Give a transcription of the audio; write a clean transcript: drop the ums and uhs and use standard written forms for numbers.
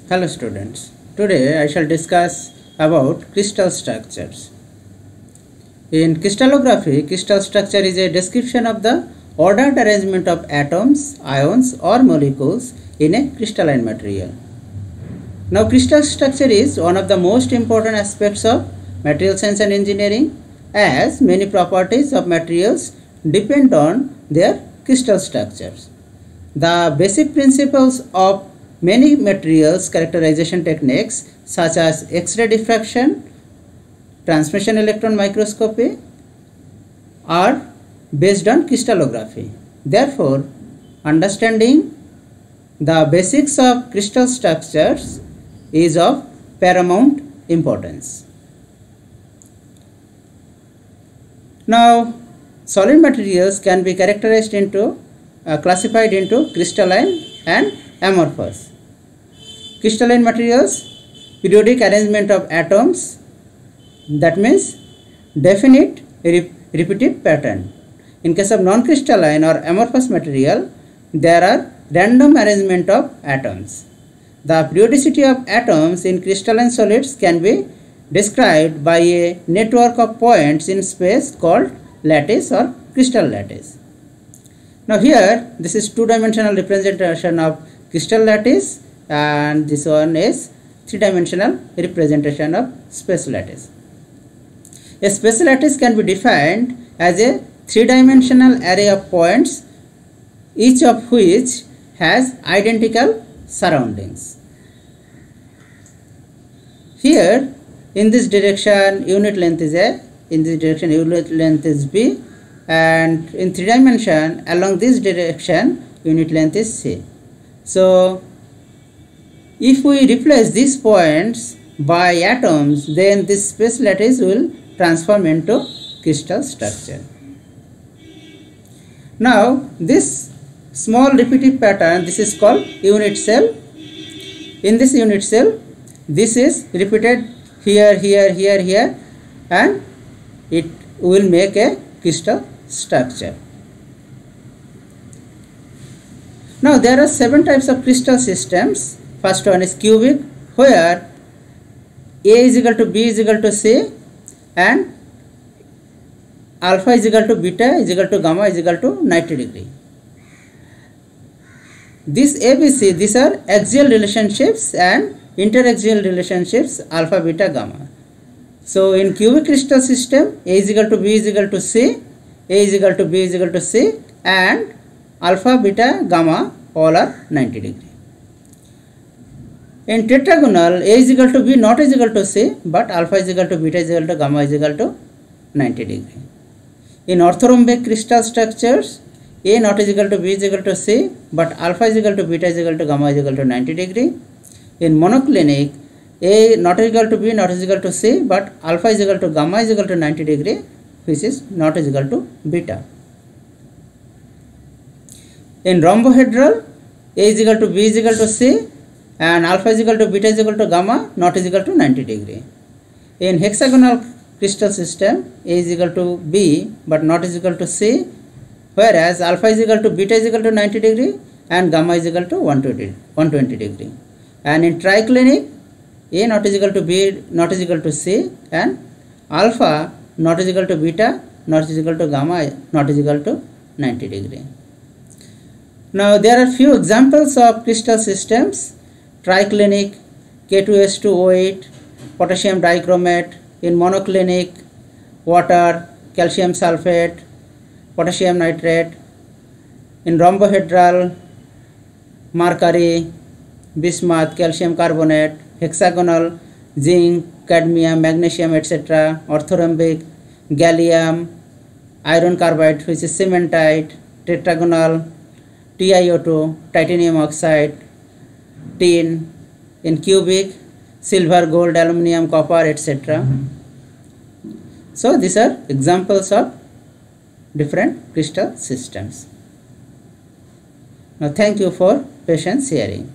Hello students, today I shall discuss about crystal structures. In crystallography, crystal structure is a description of the ordered arrangement of atoms, ions or molecules in a crystalline material. Now crystal structure is one of the most important aspects of material science and engineering, as many properties of materials depend on their crystal structures. The basic principles of many materials characterization techniques such as X-ray diffraction, transmission electron microscopy are based on crystallography. Therefore, understanding the basics of crystal structures is of paramount importance. Now, solid materials can be characterized into classified into crystalline and amorphous. Crystalline materials, periodic arrangement of atoms, that means definite repetitive pattern. In case of non-crystalline or amorphous material, there are random arrangement of atoms. The periodicity of atoms in crystalline solids can be described by a network of points in space called lattice or crystal lattice. Now here, this is two-dimensional representation of crystal lattice, and this one is three-dimensional representation of space lattice. A space lattice can be defined as a three-dimensional array of points, each of which has identical surroundings. Here, in this direction, unit length is A, in this direction, unit length is B, and in 3 dimension, along this direction, unit length is C. So, if we replace these points by atoms, then this space lattice will transform into crystal structure. Now, this small repetitive pattern, this is called unit cell. In this unit cell, this is repeated here, here, here, here, and it will make a crystal structure. Now, there are 7 types of crystal systems. First one is cubic, where A is equal to B is equal to C, and alpha is equal to beta is equal to gamma is equal to 90 degree. This ABC, these are axial relationships and interaxial relationships alpha, beta, gamma. So in cubic crystal system, A is equal to B is equal to C, A is equal to B is equal to C, and alpha, beta, gamma all are 90 degree. In tetragonal, A is equal to B not is equal to C, but alpha is equal to beta is equal to gamma is equal to 90 degree. In orthorhombic crystal structures, A not is equal to B is equal to C, but alpha is equal to beta is equal to gamma is equal to 90 degree. In monoclinic, A not is equal to B not is equal to C, but alpha is equal to gamma is equal to 90 degree, which is not is equal to beta. In rhombohedral, A is equal to B is equal to C, and alpha is equal to beta is equal to gamma not is equal to 90 degree. In hexagonal crystal system, A is equal to B but not is equal to C, whereas alpha is equal to beta is equal to 90 degree and gamma is equal to 120 degree. And in triclinic, A not is equal to B not is equal to C, and alpha not is equal to beta not is equal to gamma not is equal to 90 degree. Now there are few examples of crystal systems. Triclinic, K2S2O8, potassium dichromate. In monoclinic, water, calcium sulfate, potassium nitrate. In rhombohedral, mercury, bismuth, calcium carbonate. Hexagonal, zinc, cadmium, magnesium, etc. Orthorhombic, gallium, iron carbide, which is cementite. Tetragonal, TiO2, titanium oxide, tin. In cubic, silver, gold, aluminum, copper, etc. So these are examples of different crystal systems. Now thank you for patience hearing.